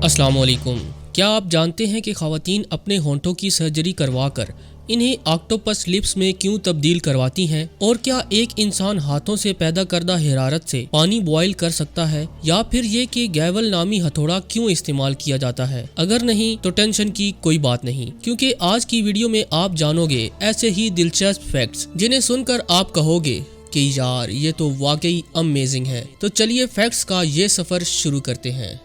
अस्सलाम वालेकुम। क्या आप जानते हैं कि ख़वातीन अपने होंठों की सर्जरी करवा कर इन्हें ऑक्टोपस लिप्स में क्यों तब्दील करवाती हैं? और क्या एक इंसान हाथों से पैदा करदा हरारत से पानी बॉयल कर सकता है, या फिर ये कि गैवल नामी हथौड़ा क्यों इस्तेमाल किया जाता है? अगर नहीं तो टेंशन की कोई बात नहीं, क्योंकि आज की वीडियो में आप जानोगे ऐसे ही दिलचस्प फैक्ट्स जिन्हें सुनकर आप कहोगे कि यार ये तो वाकई अमेजिंग है। तो चलिए फैक्ट्स का ये सफर शुरू करते हैं।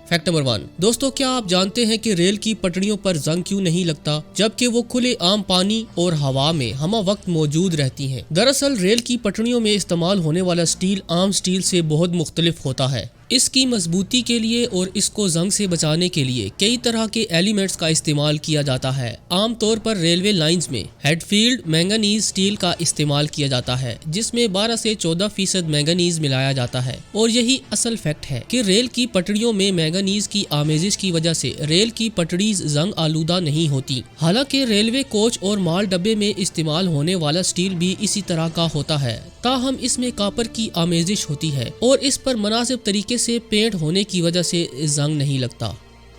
Fact number 1। दोस्तों, क्या आप जानते हैं कि रेल की पटरियों पर जंग क्यों नहीं लगता, जबकि वो खुले आम पानी और हवा में हमा वक्त मौजूद रहती हैं? दरअसल रेल की पटरियों में इस्तेमाल होने वाला स्टील आम स्टील से बहुत मुख्तलिफ होता है। इसकी मजबूती के लिए और इसको जंग से बचाने के लिए कई तरह के एलिमेंट्स का इस्तेमाल किया जाता है। आमतौर पर रेलवे लाइंस में हेडफील्ड मैंगनीज स्टील का इस्तेमाल किया जाता है, जिसमें 12 से 14% मैंगनीज मिलाया जाता है। और यही असल फैक्ट है कि रेल की पटरियों में मैंगनीज की आमेजिश की वजह से रेल की पटरीज जंग आलूदा नहीं होती। हालांकि रेलवे कोच और माल डब्बे में इस्तेमाल होने वाला स्टील भी इसी तरह का होता है, ताहम इसमें कापर की आमेजिश होती है और इस पर मुनासिब तरीके से पेंट होने की वजह से जंग नहीं लगता।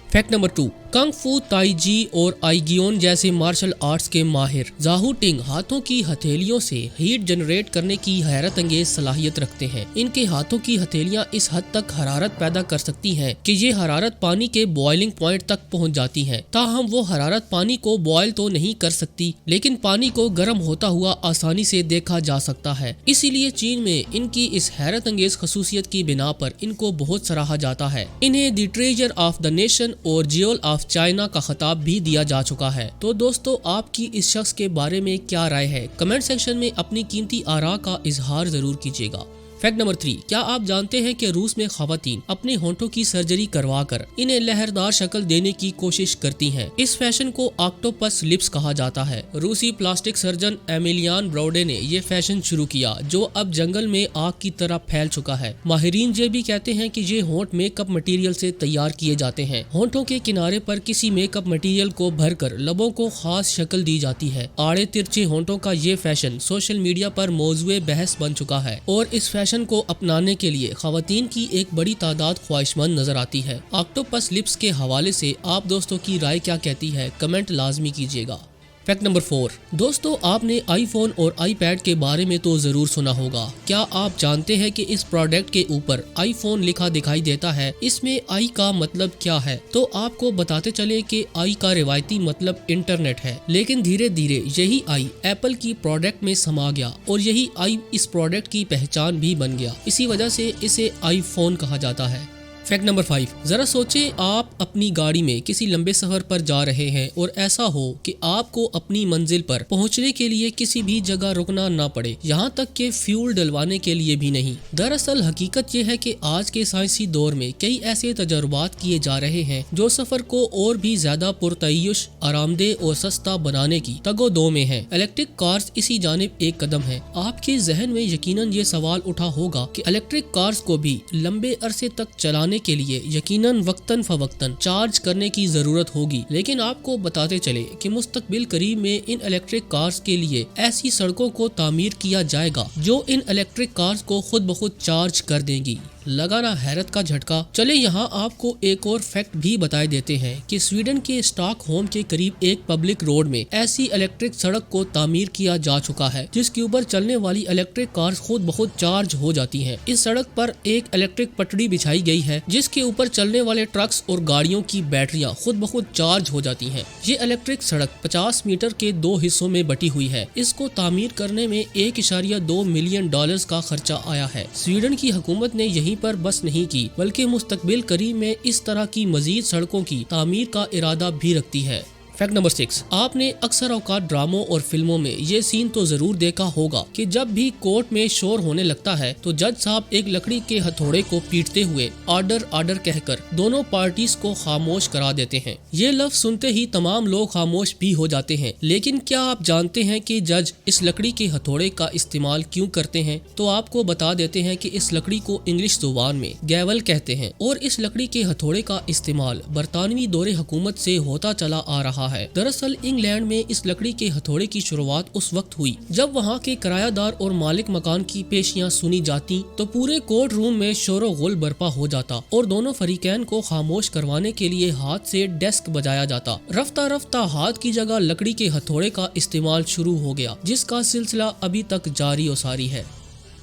Fact number 2। कंग फू, ताई जी और आईगियोन जैसे मार्शल आर्ट्स के माहिर जाहू टिंग हाथों की हथेलियों से हीट जनरेट करने की हैरत अंगेज सलाहियत रखते हैं। इनके हाथों की हथेलियां इस हद तक हरारत पैदा कर सकती हैं कि ये हरारत पानी के बॉइलिंग पॉइंट तक पहुंच जाती है। ताहम वो हरारत पानी को बॉयल तो नहीं कर सकती, लेकिन पानी को गर्म होता हुआ आसानी से देखा जा सकता है। इसीलिए चीन में इनकी इस हैरत अंगेज खसूसियत की बिना पर इनको बहुत सराहा जाता है। इन्हें the treasure of the nation और ज्वेल ऑफ चाइना का खिताब भी दिया जा चुका है। तो दोस्तों, आपकी इस शख्स के बारे में क्या राय है? कमेंट सेक्शन में अपनी कीमती आरा का इजहार जरूर कीजिएगा। Fact number 3। क्या आप जानते हैं कि रूस में खवातीन अपने होंठों की सर्जरी करवा कर इन्हें लहरदार शक्ल देने की कोशिश करती हैं? इस फैशन को ऑक्टोपस लिप्स कहा जाता है। रूसी प्लास्टिक सर्जन एमिलियान ब्राउडे ने ये फैशन शुरू किया, जो अब जंगल में आग की तरह फैल चुका है। माहिरीन ये भी कहते हैं कि ये होंठ मेकअप मटेरियल से तैयार किए जाते हैं। होंठों के किनारे पर किसी मेकअप मटेरियल को भरकर लबों को खास शक्ल दी जाती है। आड़े तिरछे होंठों का ये फैशन सोशल मीडिया पर मौजूए बहस बन चुका है और इस फैशन को अपनाने के लिए खवातीन की एक बड़ी तादाद ख्वाहिशमंद नजर आती है। ऑक्टोपस लिप्स के हवाले से आप दोस्तों की राय क्या कहती है? कमेंट लाजमी कीजिएगा। Fact number 4। दोस्तों, आपने आईफोन और आईपैड के बारे में तो जरूर सुना होगा। क्या आप जानते हैं कि इस प्रोडक्ट के ऊपर आईफोन लिखा दिखाई देता है? इसमें आई का मतलब क्या है? तो आपको बताते चले कि आई का रिवायती मतलब इंटरनेट है, लेकिन धीरे धीरे यही आई एप्पल की प्रोडक्ट में समा गया और यही आई इस प्रोडक्ट की पहचान भी बन गया। इसी वजह से इसे आईफोन कहा जाता है। Fact number 5। जरा सोचें, आप अपनी गाड़ी में किसी लंबे सफर पर जा रहे हैं और ऐसा हो कि आपको अपनी मंजिल पर पहुंचने के लिए किसी भी जगह रुकना ना पड़े, यहाँ तक कि फ्यूल डलवाने के लिए भी नहीं। दरअसल हकीकत यह है कि आज के साइंसी दौर में कई ऐसे तजर्बात किए जा रहे हैं जो सफर को और भी ज्यादा पुरतय्युश, आरामदेह और सस्ता बनाने की तगोदो में है। इलेक्ट्रिक कार्स इसी जानिब एक कदम है। आपके जहन में यकीनन ये सवाल उठा होगा कि इलेक्ट्रिक कार्स को भी लंबे अरसे तक चलाने के लिए यकीनन वक्तन फवक्तन चार्ज करने की जरूरत होगी। लेकिन आपको बताते चले कि मुस्तकबिल करीब में इन इलेक्ट्रिक कार्स के लिए ऐसी सड़कों को तामीर किया जाएगा जो इन इलेक्ट्रिक कार्स को खुद ब खुद चार्ज कर देंगी। लगाना हैरत का झटका। चले यहाँ आपको एक और फैक्ट भी बताए देते हैं कि स्वीडन के स्टॉकहोम के करीब एक पब्लिक रोड में ऐसी इलेक्ट्रिक सड़क को तामीर किया जा चुका है जिसके ऊपर चलने वाली इलेक्ट्रिक कार्स खुद ब खुद चार्ज हो जाती हैं। इस सड़क पर एक इलेक्ट्रिक पटड़ी बिछाई गई है जिसके ऊपर चलने वाले ट्रक्स और गाड़ियों की बैटरियां खुद ब खुद चार्ज हो जाती हैं। ये इलेक्ट्रिक सड़क 50 मीटर के 2 हिस्सों में बटी हुई है। इसको तामीर करने में $1.2 मिलियन का खर्चा आया है। स्वीडन की हुकूमत ने यही पर बस नहीं की, बल्कि मुस्तकबिल करीब में इस तरह की मजीद सड़कों की तामीर का इरादा भी रखती है। Fact number 6। आपने अक्सर औकात ड्रामों और फिल्मों में ये सीन तो जरूर देखा होगा कि जब भी कोर्ट में शोर होने लगता है तो जज साहब एक लकड़ी के हथौड़े को पीटते हुए ऑर्डर ऑर्डर कहकर दोनों पार्टीज को खामोश करा देते हैं। ये लफ्ज सुनते ही तमाम लोग खामोश भी हो जाते हैं। लेकिन क्या आप जानते हैं कि जज इस लकड़ी के हथौड़े का इस्तेमाल क्यों करते हैं? तो आपको बता देते हैं कि इस लकड़ी को इंग्लिश जुबान में गैवल कहते हैं और इस लकड़ी के हथौड़े का इस्तेमाल बरतानवी दौरे हुकूमत से होता चला आ रहा رہا ہے۔ دراصل انگلینڈ میں اس لکڑی کے ہتھوڑے کی شروعات اس وقت ہوئی جب وہاں کے کرایہ دار اور مالک مکان کی پیشیاں سنی جاتی تو پورے کورٹ روم میں شور و غل برپا ہو جاتا اور دونوں فریقین کو خاموش کروانے کے لیے ہاتھ سے ڈیسک بجایا جاتا۔ رفتہ رفتہ ہاتھ کی جگہ لکڑی کے ہتھوڑے کا استعمال شروع ہو گیا، جس کا سلسلہ ابھی تک جاری و ساری ہے۔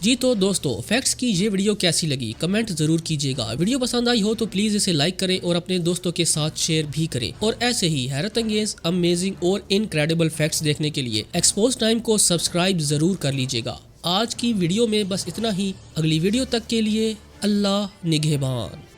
جی تو دوستو، فیکٹس کی یہ ویڈیو کیسی لگی کمنٹ ضرور کیجیے گا۔ ویڈیو پسند آئی ہو تو پلیز اسے لائک کریں اور اپنے دوستوں کے ساتھ شیئر بھی کریں، اور ایسے ہی حیرت انگیز، امیزنگ اور انکریڈیبل فیکٹس دیکھنے کے لیے ایکسپوز ٹائم کو سبسکرائب ضرور کر لیجیے گا۔ آج کی ویڈیو میں بس اتنا ہی، اگلی ویڈیو تک کے لیے اللہ نگہبان۔